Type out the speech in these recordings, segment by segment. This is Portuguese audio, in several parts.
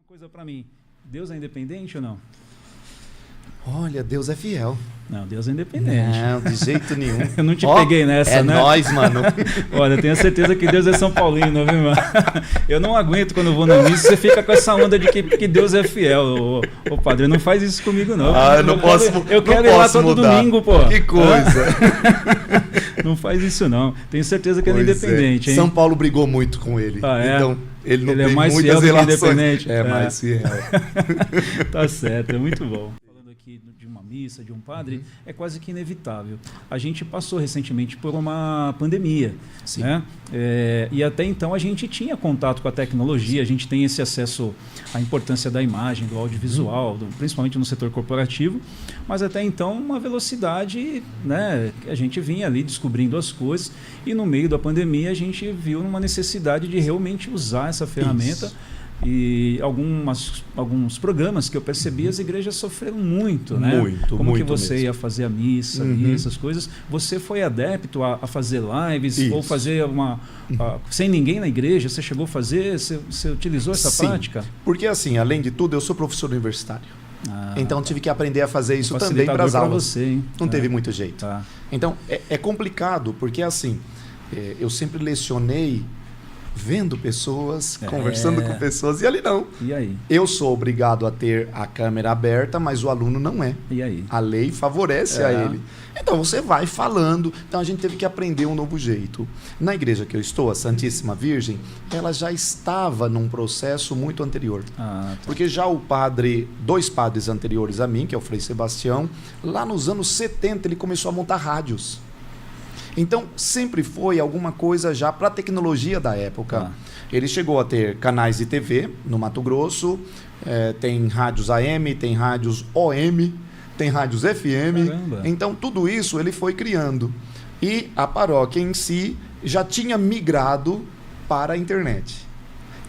coisa para mim. Deus é independente ou não? Olha, Deus é fiel. Não, Deus é independente. Não, de jeito nenhum. Eu não te peguei nessa, né? É nóis, mano. Olha, eu tenho certeza que Deus é São Paulino, viu, mano? Eu não aguento quando eu vou na missa, você fica com essa onda de que Deus é fiel. Ô padre, não faz isso comigo, não. Eu não posso. Eu quero ir lá todo mudar. domingo, pô. Que coisa. Não faz isso, não. Tenho certeza que ele é independente, hein? São Paulo brigou muito com ele. É? Então, ele não ele tem é mais muitas fiel relações. Do que independente. É mais fiel. Tá certo, é muito bom. Falando aqui de uma missa, de um padre, é quase que inevitável. A gente passou recentemente por uma pandemia, Sim. Né? E até então a gente tinha contato com a tecnologia, a gente tem esse acesso à importância da imagem, do audiovisual, principalmente no setor corporativo, mas até então uma velocidade, né, que a gente vinha ali descobrindo as coisas, e no meio da pandemia a gente viu uma necessidade de realmente usar essa ferramenta. Isso. E alguns programas que eu percebi, as igrejas sofreram muito, né? Como que você ia fazer a missa e essas coisas. Você foi adepto a fazer lives ou fazer sem ninguém na igreja? Você chegou a fazer? Você utilizou essa prática? Porque assim, além de tudo, eu sou professor universitário. Então tive que aprender a fazer isso também para as aulas. Você, hein? Não teve muito jeito. Tá. Então é complicado, porque assim, eu sempre lecionei vendo pessoas, conversando com pessoas, e ali não. E aí? Eu sou obrigado a ter a câmera aberta, mas o aluno não é. E aí? A lei favorece a ele. Então você vai falando. Então a gente teve que aprender um novo jeito. Na igreja que eu estou, a Santíssima Virgem, ela já estava num processo muito anterior. Tá. Porque já dois padres anteriores a mim, que é o Frei Sebastião, lá nos anos 70 ele começou a montar rádios. Então, sempre foi alguma coisa já para a tecnologia da época. Ele chegou a ter canais de TV no Mato Grosso, tem rádios AM, tem rádios OM, tem rádios FM. Caramba. Então, tudo isso ele foi criando. E a paróquia em si já tinha migrado para a internet.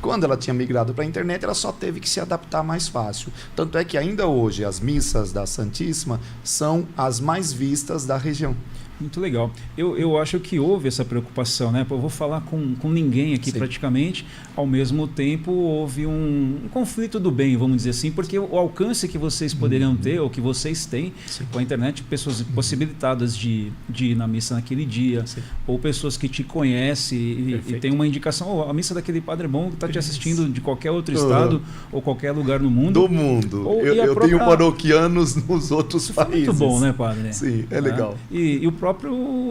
Quando ela tinha migrado para a internet, ela só teve que se adaptar mais fácil. Tanto é que ainda hoje as missas da Santíssima são as mais vistas da região. Muito legal. Eu acho que houve essa preocupação, né? Eu vou falar com ninguém aqui. Sim. Praticamente, ao mesmo tempo houve um conflito do bem, vamos dizer assim, porque o alcance que vocês poderiam ter, ou que vocês têm, sim, com a internet, pessoas possibilitadas de ir na missa naquele dia, sim, ou pessoas que te conhecem e tem uma indicação, a missa daquele padre bom que está te assistindo de qualquer outro estado ou qualquer lugar no mundo. Do mundo. Eu tenho paroquianos nos outros países. Muito bom, né, padre? Sim, é legal. E o próprio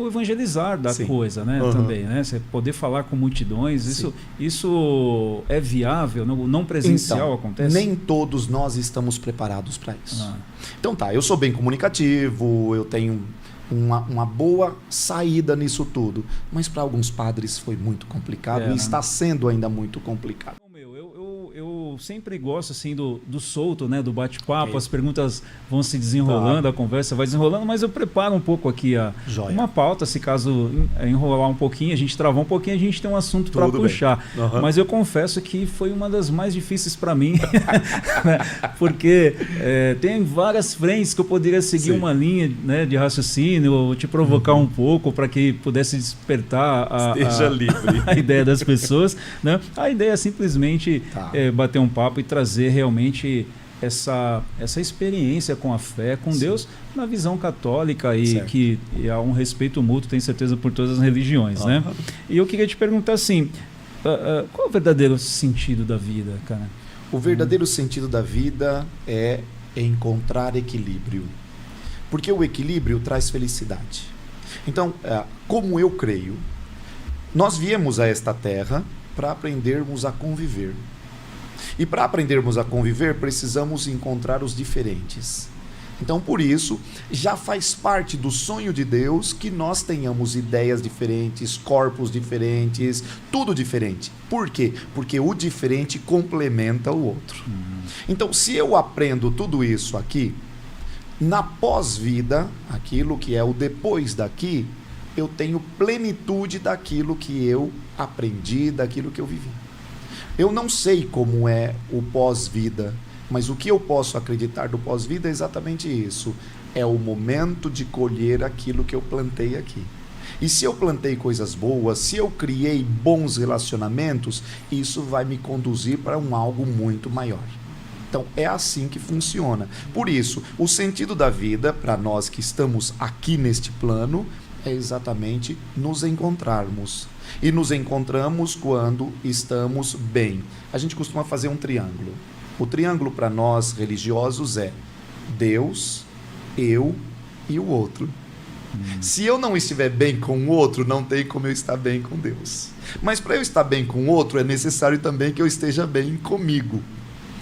evangelizar da sim, coisa, né? Também, né? Você poder falar com multidões, isso é viável? Não presencial então, acontece? Nem todos nós estamos preparados para isso. Então eu sou bem comunicativo, eu tenho uma boa saída nisso tudo, mas para alguns padres foi muito complicado e está sendo ainda muito complicado. Eu sempre gosto assim do solto, né, do bate-papo, as perguntas vão se desenrolando, a conversa vai desenrolando, mas eu preparo um pouco aqui uma pauta, se caso enrolar um pouquinho, a gente travar um pouquinho, a gente tem um assunto para puxar. Mas eu confesso que foi uma das mais difíceis para mim, né, porque tem várias frentes que eu poderia seguir uma linha, né, de raciocínio, ou te provocar um pouco para que pudesse despertar a ideia das pessoas, né? A ideia é simplesmente bater um papo e trazer realmente essa experiência com a fé, com sim, Deus, na visão católica e que há um respeito mútuo, tenho certeza, por todas as religiões, né? E eu queria te perguntar assim, qual é o verdadeiro sentido da vida, cara? O verdadeiro sentido da vida é encontrar equilíbrio, porque o equilíbrio traz felicidade. Então, como eu creio, nós viemos a esta terra para aprendermos a conviver. E para aprendermos a conviver, precisamos encontrar os diferentes. Então, por isso, já faz parte do sonho de Deus que nós tenhamos ideias diferentes, corpos diferentes, tudo diferente. Por quê? Porque o diferente complementa o outro. Então, se eu aprendo tudo isso aqui, na pós-vida, aquilo que é o depois daqui, eu tenho plenitude daquilo que eu aprendi, daquilo que eu vivi. Eu não sei como é o pós-vida, mas o que eu posso acreditar do pós-vida é exatamente isso. É o momento de colher aquilo que eu plantei aqui. E se eu plantei coisas boas, se eu criei bons relacionamentos, isso vai me conduzir para algo muito maior. Então, é assim que funciona. Por isso, o sentido da vida, para nós que estamos aqui neste plano, é exatamente nos encontrarmos. E nos encontramos quando estamos bem. A gente costuma fazer um triângulo. O triângulo para nós religiosos é Deus, eu e o outro. Se eu não estiver bem com o outro, não tem como eu estar bem com Deus. Mas para eu estar bem com o outro, é necessário também que eu esteja bem comigo.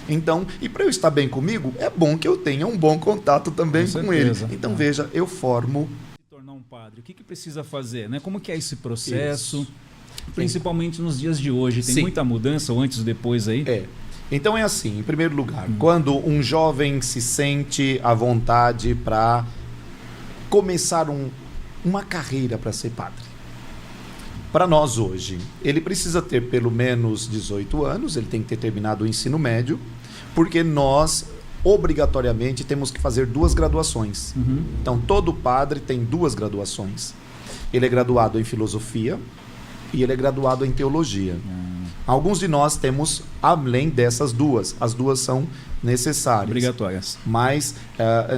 Então, e para eu estar bem comigo, é bom que eu tenha um bom contato também com ele. Então, veja, eu formo... Se tornar um padre, o que precisa fazer, né? Como que é esse processo? Isso. Principalmente nos dias de hoje. Tem muita mudança, ou antes ou depois aí? Então é assim, em primeiro lugar, quando um jovem se sente à vontade para começar uma carreira para ser padre. Para nós hoje, ele precisa ter pelo menos 18 anos, ele tem que ter terminado o ensino médio, porque nós obrigatoriamente temos que fazer 2 graduações. Então todo padre tem 2 graduações. Ele é graduado em filosofia e ele é graduado em teologia. Alguns de nós temos além dessas 2. As 2 são necessárias. Obrigatórias. Mas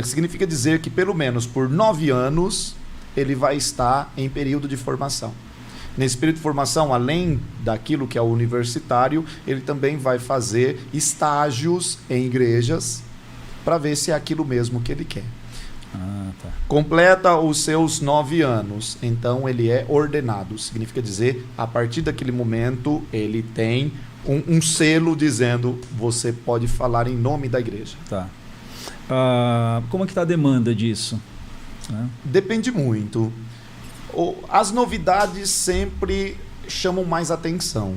significa dizer que pelo menos por 9 anos ele vai estar em período de formação. Nesse período de formação, além daquilo que é o universitário, ele também vai fazer estágios em igrejas para ver se é aquilo mesmo que ele quer. Tá. Completa os seus 9 anos, então ele é ordenado. Significa dizer, a partir daquele momento, ele tem um selo dizendo, você pode falar em nome da igreja. Tá. Como é que está a demanda disso? Depende muito. As novidades sempre chamam mais atenção.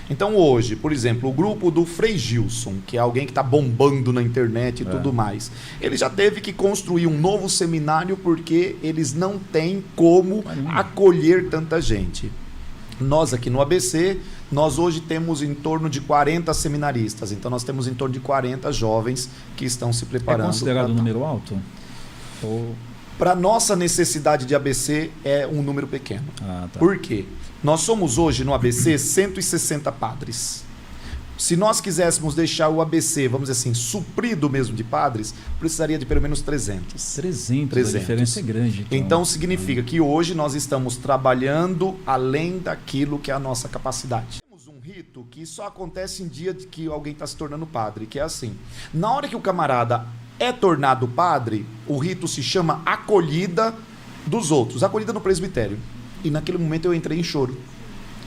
Então hoje, por exemplo, o grupo do Frei Gilson, que é alguém que está bombando na internet e tudo mais, ele já teve que construir um novo seminário porque eles não têm como acolher tanta gente. Nós aqui no ABC, nós hoje temos em torno de 40 seminaristas, então nós temos em torno de 40 jovens que estão se preparando. É considerado um número alto? Para nossa necessidade de ABC é um número pequeno. Tá. Por quê? Nós somos hoje no ABC 160 padres. Se nós quiséssemos deixar o ABC, vamos dizer assim, suprido mesmo de padres, precisaria de pelo menos 300. 300. A diferença é grande. Então significa que hoje nós estamos trabalhando além daquilo que é a nossa capacidade. Temos um rito que só acontece em dia de que alguém está se tornando padre, que é assim. Na hora que o camarada é tornado padre, o rito se chama acolhida dos outros, acolhida no presbitério. E naquele momento eu entrei em choro.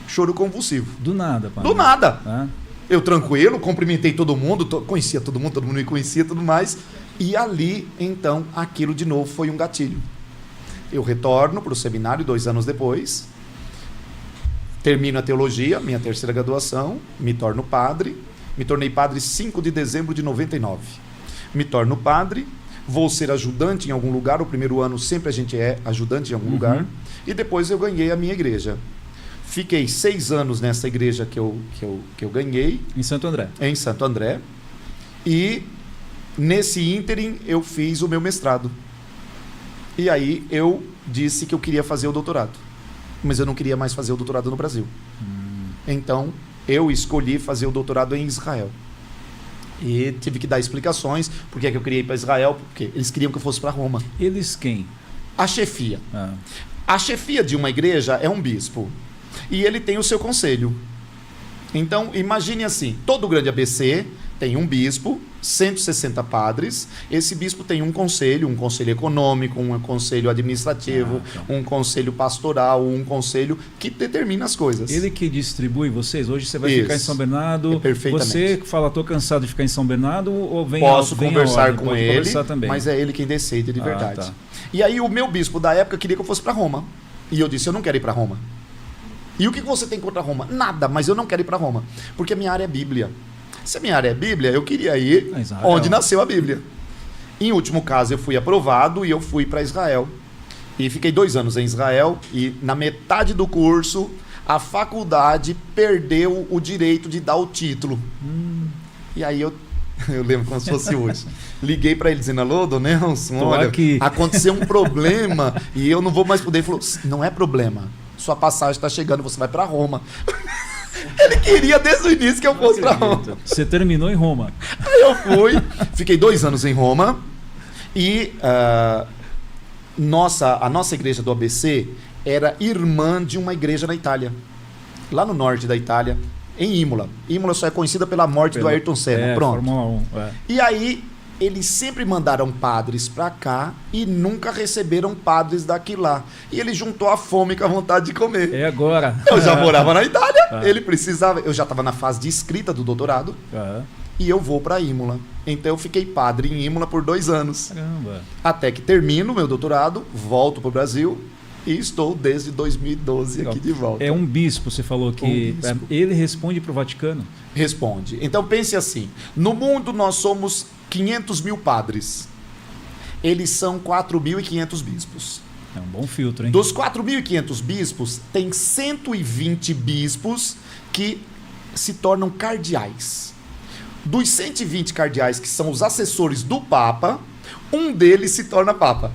Choro convulsivo. Do nada, padre. Do nada. Eu tranquilo, cumprimentei todo mundo, conhecia todo mundo me conhecia e tudo mais. E ali, então, aquilo de novo foi um gatilho. Eu retorno para o seminário 2 anos depois, termino a teologia, minha 3ª graduação, me torno padre, me tornei padre 5 de dezembro de 99. Me torno padre, vou ser ajudante em algum lugar, o primeiro ano sempre a gente é ajudante em algum lugar, e depois eu ganhei a minha igreja. Fiquei 6 anos nessa igreja que eu ganhei. Em Santo André. Em Santo André. E nesse ínterim eu fiz o meu mestrado. E aí eu disse que eu queria fazer o doutorado. Mas eu não queria mais fazer o doutorado no Brasil. Então eu escolhi fazer o doutorado em Israel. E tive que dar explicações por que eu queria ir para Israel, porque eles queriam que eu fosse para Roma. Eles quem? A chefia. A chefia de uma igreja é um bispo. E ele tem o seu conselho. Então, imagine assim, todo o grande ABC tem um bispo, 160 padres. Esse bispo tem um conselho econômico, um conselho administrativo, um conselho pastoral, um conselho que determina as coisas. Ele que distribui vocês? Hoje você vai ficar em São Bernardo. Perfeitamente. Você fala, estou cansado de ficar em São Bernardo, ou vem Posso vem conversar com ele, também. mas é ele quem decide de verdade. Tá. E aí o meu bispo da época queria que eu fosse para Roma. E eu disse, eu não quero ir para Roma. E o que você tem contra Roma? Nada, mas eu não quero ir para Roma. Porque a minha área é Bíblia. Se a minha área é Bíblia, eu queria ir onde nasceu a Bíblia. Em último caso, eu fui aprovado e eu fui para Israel. E fiquei 2 anos em Israel e na metade do curso, a faculdade perdeu o direito de dar o título. E aí eu lembro como se fosse hoje. Liguei para ele dizendo, alô, Dom Nelson, olha, aconteceu um problema e eu não vou mais poder. Ele falou, não é problema, sua passagem está chegando, você vai para Roma. Ele queria desde o início que eu fosse para Roma. Você terminou em Roma. Aí eu fui, fiquei 2 anos em Roma e a nossa igreja do ABC era irmã de uma igreja na Itália, lá no norte da Itália, em Imola. Imola só é conhecida pela morte do Ayrton Senna. Pronto. Fórmula 1. E aí, eles sempre mandaram padres para cá e nunca receberam padres daqui lá. E ele juntou a fome com a vontade de comer. É agora. Eu já morava na Itália, ele precisava. Eu já estava na fase de escrita do doutorado e eu vou para Imola. Então eu fiquei padre em Imola por 2 anos. Caramba. Até que termino meu doutorado, volto para o Brasil e estou desde 2012 aqui de volta. É um bispo, você falou que ele responde para o Vaticano? Responde. Então pense assim, no mundo nós somos 500 mil padres. Eles são 4.500 bispos. É um bom filtro, hein? Dos 4.500 bispos, tem 120 bispos que se tornam cardeais. Dos 120 cardeais, que são os assessores do Papa, um deles se torna Papa.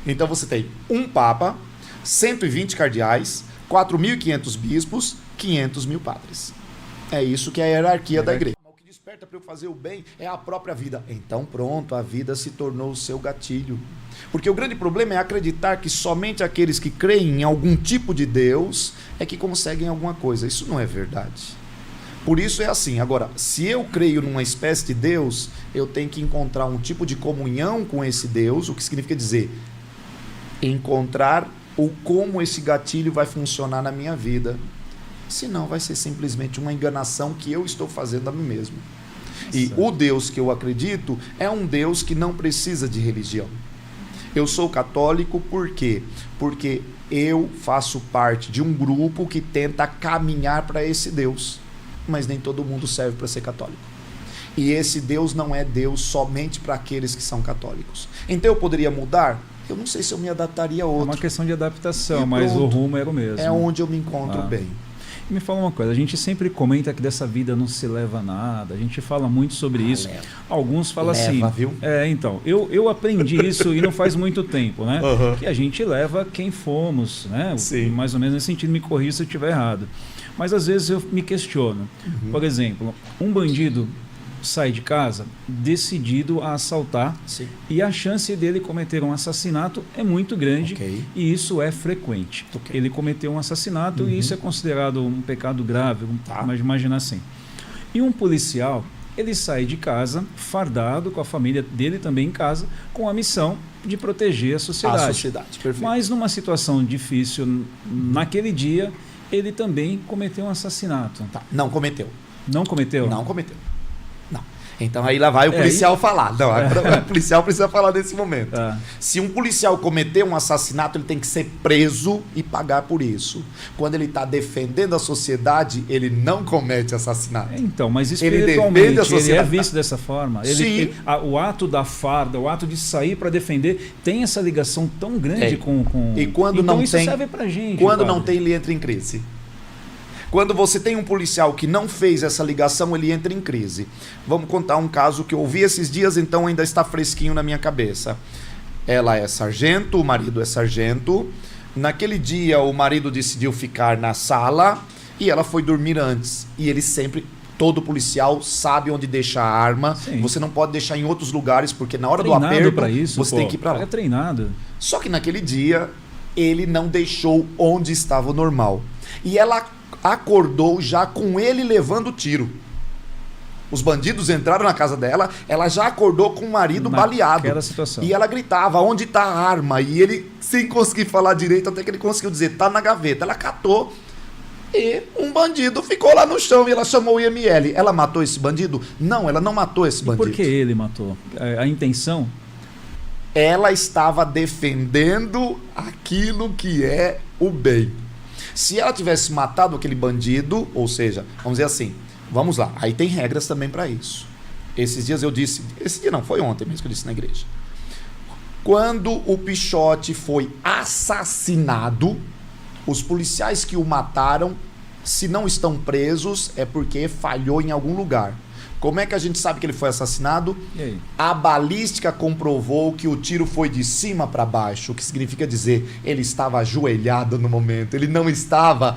Então você tem um Papa, 120 cardeais, 4.500 bispos, 500 mil padres. É isso que é a hierarquia da igreja. O que desperta para eu fazer o bem é a própria vida. Então pronto, a vida se tornou o seu gatilho. Porque o grande problema é acreditar que somente aqueles que creem em algum tipo de Deus é que conseguem alguma coisa. Isso não é verdade. Por isso é assim. Agora, se eu creio numa espécie de Deus, eu tenho que encontrar um tipo de comunhão com esse Deus, o que significa dizer encontrar ou como esse gatilho vai funcionar na minha vida. Senão vai ser simplesmente uma enganação que eu estou fazendo a mim mesmo. E o Deus que eu acredito é um Deus que não precisa de religião. Eu sou católico por quê? Porque eu faço parte de um grupo que tenta caminhar para esse Deus. Mas nem todo mundo serve para ser católico. E esse Deus não é Deus somente para aqueles que são católicos. Então eu poderia mudar? Eu não sei se eu me adaptaria a outro. É uma questão de adaptação, mas o rumo era o mesmo. É onde eu me encontro bem. E me fala uma coisa, a gente sempre comenta que dessa vida não se leva nada, a gente fala muito sobre isso. Leva. Alguns falam leva, assim. Viu? Então, eu aprendi isso e não faz muito tempo, né? Que a gente leva quem fomos, né? Sim. Mais ou menos nesse sentido, me corrija se eu estiver errado. Mas às vezes eu me questiono. Por exemplo, um bandido sai de casa decidido a assaltar. Sim. E a chance dele cometer um assassinato é muito grande. E isso é frequente. Ele cometeu um assassinato e isso é considerado um pecado grave, mas imagina assim. E um policial, ele sai de casa fardado, com a família dele também em casa, com a missão de proteger a sociedade. A sociedade, perfeito. Mas numa situação difícil, naquele dia, ele também cometeu um assassinato. Não cometeu. Não cometeu? Não cometeu. Então aí lá vai o policial falar. Não, o policial precisa falar nesse momento. Se um policial cometer um assassinato, ele tem que ser preso e pagar por isso. Quando ele está defendendo a sociedade, ele não comete assassinato. Então, mas espiritualmente ele defende a sociedade. Ele é visto dessa forma. O ato da farda, o ato de sair para defender, tem essa ligação tão grande com... E quando então não isso tem, serve pra gente. Quando não tem, ele entra em crise. Quando você tem um policial que não fez essa ligação, ele entra em crise. Vamos contar um caso que eu ouvi esses dias, então ainda está fresquinho na minha cabeça. Ela é sargento, o marido é sargento. Naquele dia, o marido decidiu ficar na sala e ela foi dormir antes. E ele sempre, todo policial sabe onde deixa a arma. Sim. Você não pode deixar em outros lugares, porque na hora do aperto, você tem que ir para lá. É treinado. Só que naquele dia, ele não deixou onde estava o normal. E ela acordou já com ele levando tiro. Os bandidos entraram na casa dela, ela já acordou com o marido baleado. Situação. E ela gritava, onde está a arma? E ele, sem conseguir falar direito, até que ele conseguiu dizer, tá na gaveta. Ela catou e um bandido ficou lá no chão e ela chamou o IML. Ela matou esse bandido? Não, ela não matou esse bandido. Por que ele matou? A intenção? Ela estava defendendo aquilo que é o bem. Se ela tivesse matado aquele bandido, ou seja, vamos dizer assim, vamos lá, aí tem regras também para isso. Esses dias eu disse, esse dia não, foi ontem mesmo que eu disse na igreja. Quando o Pichote foi assassinado, os policiais que o mataram, se não estão presos, é porque falhou em algum lugar. Como é que a gente sabe que ele foi assassinado? A balística comprovou que o tiro foi de cima para baixo, o que significa dizer, ele estava ajoelhado no momento, ele não estava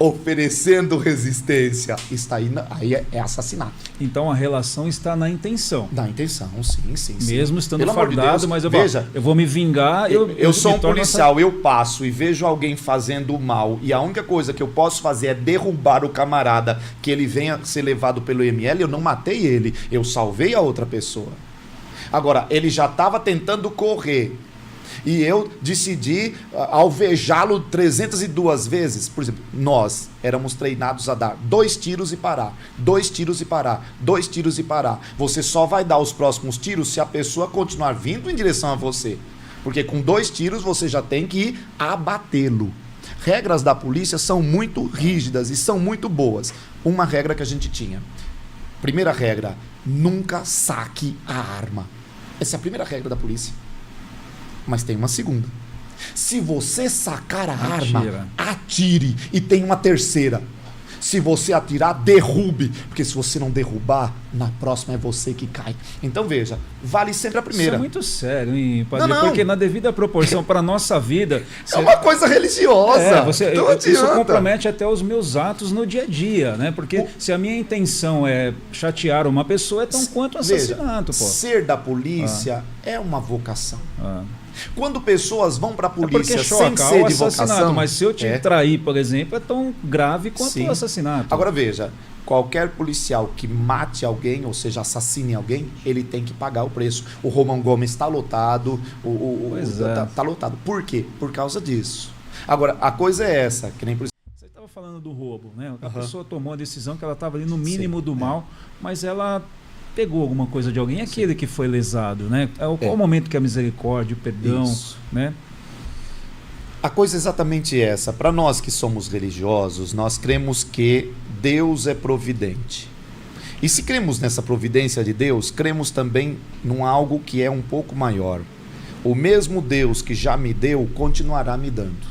oferecendo resistência, está aí é assassinato. Então a relação está na intenção. Na intenção, sim. Mesmo estando Pelo amor de fardado, Deus, mas veja, eu vou me vingar. Eu sou um policial, eu passo e vejo alguém fazendo mal e a única coisa que eu posso fazer é derrubar o camarada, que ele venha ser levado pelo IML. Eu não matei ele, eu salvei a outra pessoa. Agora, ele já estava tentando correr e eu decidi alvejá-lo 302 vezes. Por exemplo, nós éramos treinados a dar 2 tiros e parar, 2 tiros e parar, 2 tiros e parar. Você só vai dar os próximos tiros se a pessoa continuar vindo em direção a você. Porque com 2 tiros você já tem que ir abatê-lo. Regras da polícia são muito rígidas e são muito boas. Uma regra que a gente tinha. Primeira regra, nunca saque a arma. Essa é a primeira regra da polícia. Mas tem uma segunda. Se você sacar a arma, atire. E tem uma terceira. Se você atirar, derrube. Porque se você não derrubar, na próxima é você que cai. Então veja, vale sempre a primeira. Isso é muito sério, hein, padre? Não. Porque na devida proporção para a nossa vida... É uma coisa religiosa. Isso compromete até os meus atos no dia a dia, né? Porque se a minha intenção é chatear uma pessoa, é tão quanto assassinato. Veja, ser da polícia é uma vocação. Quando pessoas vão para a polícia sem ser de vocação... Mas se eu te trair, por exemplo, é tão grave quanto o assassinato. Agora veja, qualquer policial que mate alguém, ou seja, assassine alguém, ele tem que pagar o preço. O Romão Gomes está lotado, tá lotado. Por quê? Por causa disso. Agora, a coisa é essa, que nem por... Você estava falando do roubo, né? A pessoa tomou a decisão que ela estava ali no mínimo do mal, mas ela... pegou alguma coisa de alguém, aquele que foi lesado, né? Qual o momento que a misericórdia, o perdão, né? A coisa é exatamente essa. Para nós que somos religiosos, nós cremos que Deus é providente. E se cremos nessa providência de Deus, cremos também num algo que é um pouco maior. O mesmo Deus que já me deu, continuará me dando.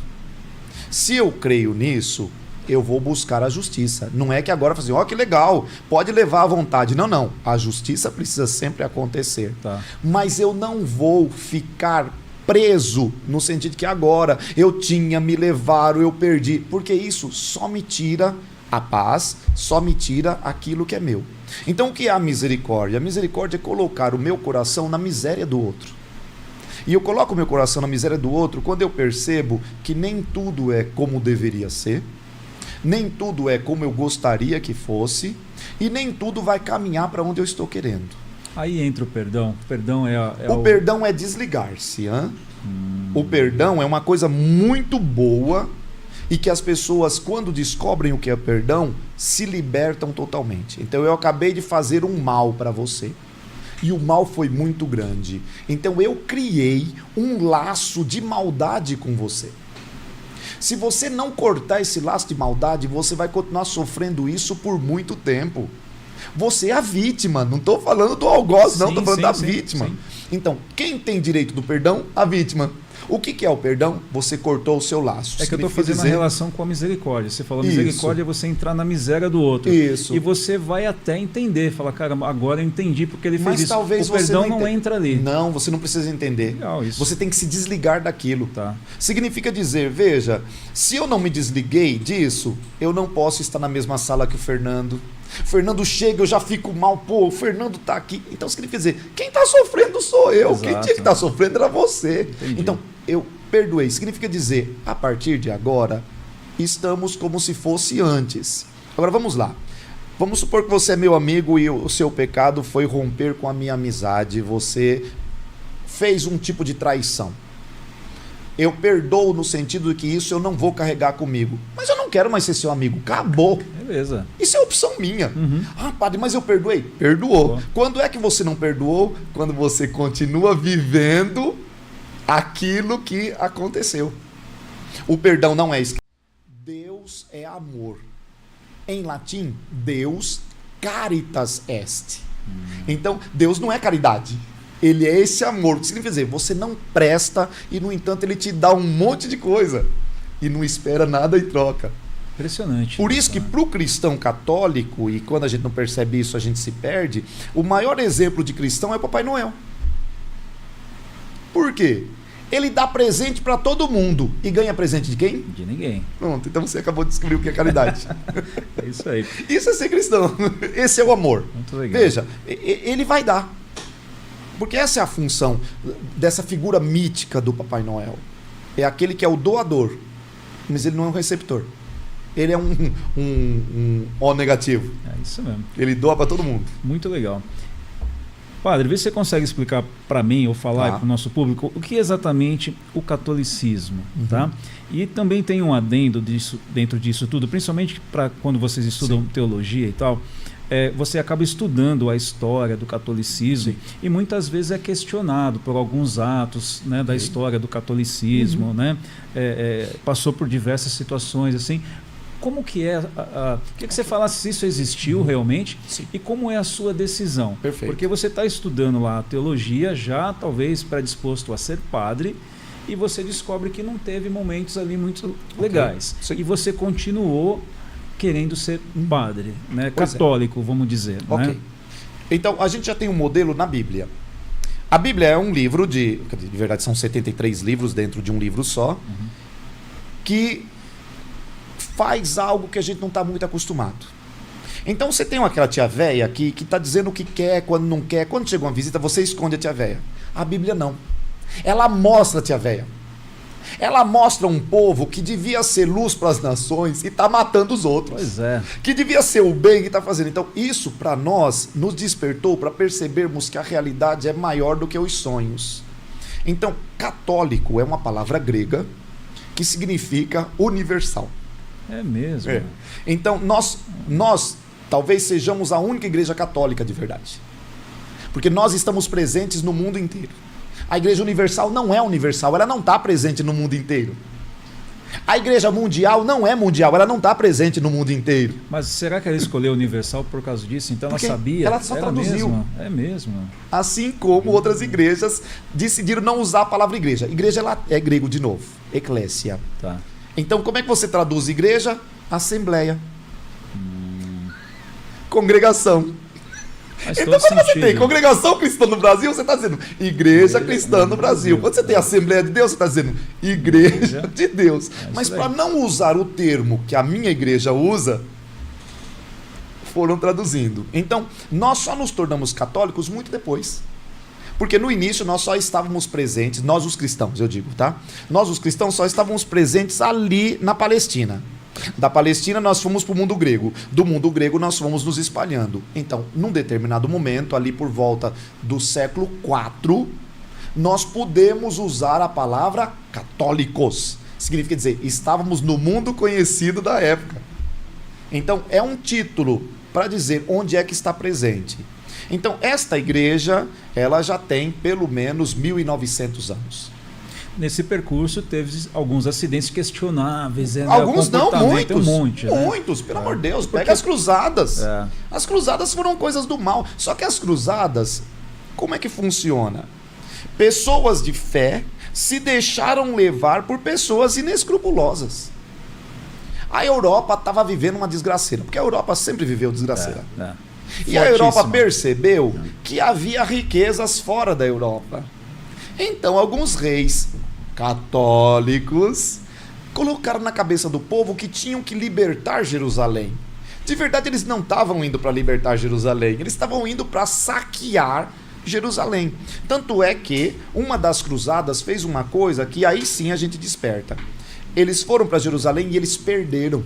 Se eu creio nisso, eu vou buscar a justiça. Não é que agora fazer, que legal, pode levar à vontade. Não. A justiça precisa sempre acontecer. Tá. Mas eu não vou ficar preso no sentido que agora eu tinha, me levaram, eu perdi. Porque isso só me tira a paz, só me tira aquilo que é meu. Então o que é a misericórdia? A misericórdia é colocar o meu coração na miséria do outro. E eu coloco o meu coração na miséria do outro quando eu percebo que nem tudo é como deveria ser, nem tudo é como eu gostaria que fosse, e nem tudo vai caminhar para onde eu estou querendo. Aí entra o perdão. O perdão o perdão é desligar-se. O perdão é uma coisa muito boa e que as pessoas, quando descobrem o que é perdão, se libertam totalmente. Então eu acabei de fazer um mal para você. E o mal foi muito grande. Então eu criei um laço de maldade com você. Se você não cortar esse laço de maldade, você vai continuar sofrendo isso por muito tempo. Você é a vítima, não estou falando do algoz, não, estou falando da vítima. Sim. Então, quem tem direito do perdão? A vítima. O que é o perdão? Você cortou o seu laço. É que eu estou fazendo a relação com a misericórdia. Você falou misericórdia é você entrar na miséria do outro. Isso. E você vai até entender, falar, cara, agora eu entendi porque ele fez isso. Talvez o perdão não entra ali. Não, você não precisa entender. Legal, isso. Você tem que se desligar daquilo. Tá. Significa dizer, veja, se eu não me desliguei disso, eu não posso estar na mesma sala que o Fernando. O Fernando chega, eu já fico mal, pô, o Fernando tá aqui. Então significa dizer, quem está sofrendo sou eu. Exato. Quem tinha que estar sofrendo era você. Entendi. Então, eu perdoei. Significa dizer, a partir de agora, estamos como se fosse antes. Agora vamos lá. Vamos supor que você é meu amigo e o seu pecado foi romper com a minha amizade. Você fez um tipo de traição. Eu perdoo no sentido de que isso eu não vou carregar comigo. Mas eu não quero mais ser seu amigo. Acabou. Beleza. Isso é opção minha. Padre, mas eu perdoei? Perdoou. Bom. Quando é que você não perdoou? Quando você continua vivendo aquilo que aconteceu. O perdão não é escrito. Deus é amor. Em latim, Deus caritas est. Então, Deus não é caridade. Ele é esse amor. O que significa dizer? Você não presta e, no entanto, ele te dá um monte de coisa e não espera nada em troca. Impressionante. Por isso que para o cristão católico, e quando a gente não percebe isso, a gente se perde, o maior exemplo de cristão é o Papai Noel. Por quê? Ele dá presente para todo mundo. E ganha presente de quem? De ninguém. Pronto, então você acabou de descobrir o que é caridade. É isso aí. Isso é ser cristão. Esse é o amor. Muito legal. Veja, ele vai dar. Porque essa é a função dessa figura mítica do Papai Noel. É aquele que é o doador, mas ele não é um receptor. Ele é um O negativo. É isso mesmo. Ele doa para todo mundo. Muito legal. Padre, vê se você consegue explicar para mim ou falar para o nosso público o que é exatamente o catolicismo, tá? E também tem um adendo dentro disso tudo, principalmente para quando vocês estudam teologia e tal, você acaba estudando a história do catolicismo e muitas vezes é questionado por alguns atos, né, da história do catolicismo, né? Passou por diversas situações assim. Como que é, queria que você falasse se isso existiu realmente e como é a sua decisão. Perfeito. Porque você está estudando lá a teologia, já talvez predisposto a ser padre, e você descobre que não teve momentos ali muito legais. E você continuou querendo ser padre, né? Católico, vamos dizer. Né? Então, a gente já tem um modelo na Bíblia. A Bíblia é um livro de verdade são 73 livros dentro de um livro só, que faz algo que a gente não está muito acostumado. Então você tem aquela tia véia que está dizendo o que quer, quando não quer. Quando chega uma visita, você esconde a tia véia. A Bíblia não. Ela mostra a tia véia. Ela mostra um povo que devia ser luz para as nações e está matando os outros. Pois é. Que devia ser o bem que está fazendo. Então isso para nós nos despertou para percebermos que a realidade é maior do que os sonhos. Então católico é uma palavra grega que significa universal. É mesmo. Então, nós talvez sejamos a única igreja católica de verdade. Porque nós estamos presentes no mundo inteiro. A igreja universal não é universal, ela não está presente no mundo inteiro. A igreja mundial não é mundial, ela não está presente no mundo inteiro. Mas será que ela escolheu universal por causa disso? Então porque ela sabia? Ela só traduziu. Mesmo? É mesmo. Assim como outras igrejas decidiram não usar a palavra igreja. Igreja ela é grego de novo. Eclésia. Tá. Então, como é que você traduz igreja? Assembleia. Congregação. Então, quando você tem congregação cristã no Brasil, você está dizendo igreja cristã no Brasil. Quando você tem Assembleia de Deus, você está dizendo igreja de Deus. Mas para não usar o termo que a minha igreja usa, foram traduzindo. Então, nós só nos tornamos católicos muito depois. Porque no início nós só estávamos presentes, nós os cristãos, eu digo, tá? Nós os cristãos só estávamos presentes ali na Palestina. Da Palestina nós fomos para o mundo grego. Do mundo grego nós fomos nos espalhando. Então, num determinado momento, ali por volta do século IV, nós podemos usar a palavra católicos. Significa dizer, estávamos no mundo conhecido da época. Então, é um título para dizer onde é que está presente. Então, esta igreja, ela já tem pelo menos 1.900 anos. Nesse percurso teve alguns acidentes questionáveis. Alguns não, muitos. Um monte, muitos, pelo amor de Deus. Pega as cruzadas. As cruzadas foram coisas do mal. Só que as cruzadas, como é que funciona? Pessoas de fé se deixaram levar por pessoas inescrupulosas. A Europa estava vivendo uma desgraceira, porque a Europa sempre viveu desgraceira. E a Europa percebeu que havia riquezas fora da Europa. Então, alguns reis católicos colocaram na cabeça do povo que tinham que libertar Jerusalém. De verdade, eles não estavam indo para libertar Jerusalém, eles estavam indo para saquear Jerusalém. Tanto é que uma das cruzadas fez uma coisa que aí sim a gente desperta. Eles foram para Jerusalém e eles perderam.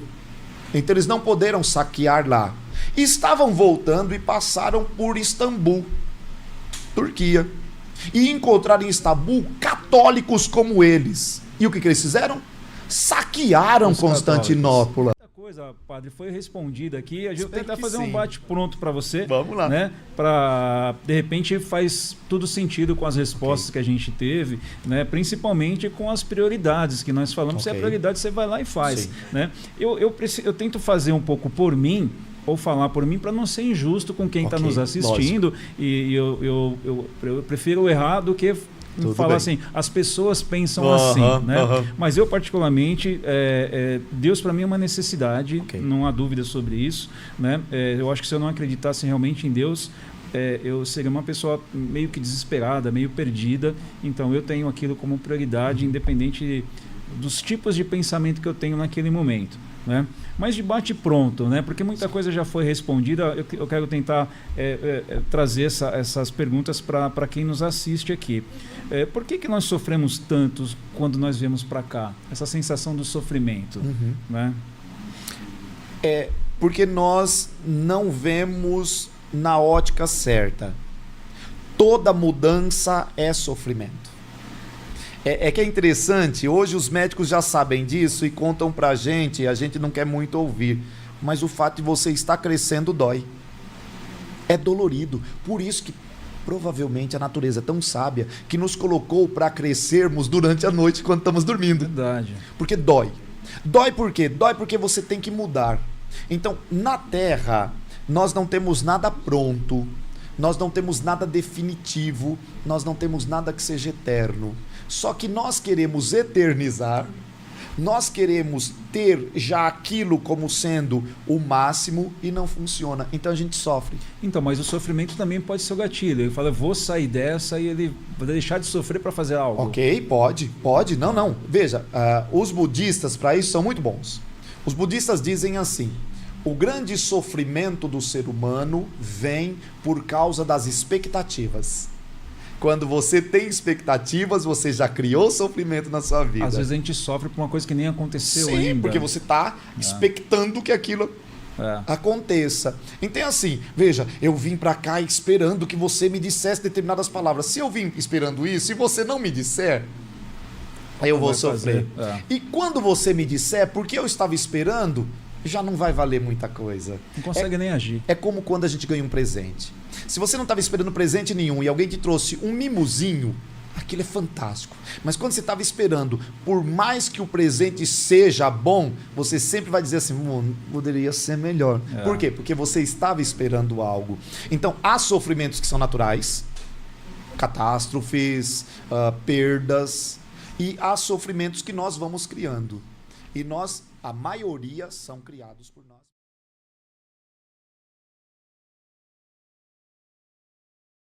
Então eles não puderam saquear lá. E estavam voltando e passaram por Istambul, Turquia. E encontraram em Istambul católicos como eles. E o que eles fizeram? Saquearam Constantinopla. Muita coisa, padre, foi respondida aqui. A gente vai tentar fazer um bate-pronto para você. Vamos lá. Né? Para, de repente, faz tudo sentido com as respostas que a gente teve, né? Principalmente com as prioridades que nós falamos. Se é prioridade, você vai lá e faz. Né? Eu tento fazer um pouco por mim, ou falar por mim, para não ser injusto com quem está nos assistindo. Lógico. E eu prefiro errar do que falar assim, as pessoas pensam assim, né? Mas eu particularmente, Deus para mim é uma necessidade, não há dúvida sobre isso, né? Eu acho que se eu não acreditasse realmente em Deus, eu seria uma pessoa meio que desesperada, meio perdida. Então eu tenho aquilo como prioridade, independente dos tipos de pensamento que eu tenho naquele momento, né? Mas de bate-pronto, né? Porque muita coisa já foi respondida. Eu quero tentar trazer essas perguntas para quem nos assiste aqui. Por que nós sofremos tanto quando nós viemos para cá? Essa sensação do sofrimento, né? Porque nós não vemos na ótica certa. Toda mudança é sofrimento. Que é interessante, hoje os médicos já sabem disso e contam pra gente, e a gente não quer muito ouvir, mas o fato de você estar crescendo dói. É dolorido. Por isso que provavelmente a natureza é tão sábia que nos colocou para crescermos durante a noite quando estamos dormindo. Verdade. Porque dói. Dói por quê? Dói porque você tem que mudar. Então, na Terra, nós não temos nada pronto, nós não temos nada definitivo, nós não temos nada que seja eterno. Só que nós queremos eternizar, nós queremos ter já aquilo como sendo o máximo e não funciona. Então a gente sofre. Então, mas o sofrimento também pode ser o gatilho. Ele fala, eu vou sair dessa e ele vai deixar de sofrer para fazer algo. Ok, pode. Não. Veja, os budistas para isso são muito bons. Os budistas dizem assim: o grande sofrimento do ser humano vem por causa das expectativas. Quando você tem expectativas, você já criou sofrimento na sua vida. Às vezes a gente sofre por uma coisa que nem aconteceu ainda. Sim, porque você está expectando que aquilo aconteça. Então assim, veja, eu vim para cá esperando que você me dissesse determinadas palavras. Se eu vim esperando isso e você não me disser, eu vou sofrer. E quando você me disser, porque eu estava esperando, já não vai valer muita coisa. Não consegue nem agir. É como quando a gente ganha um presente. Se você não estava esperando presente nenhum e alguém te trouxe um mimozinho, aquilo é fantástico. Mas quando você estava esperando, por mais que o presente seja bom, você sempre vai dizer assim, poderia ser melhor. Por quê? Porque você estava esperando algo. Então, há sofrimentos que são naturais, catástrofes, perdas, e há sofrimentos que nós vamos criando. E a maioria são criados por nós.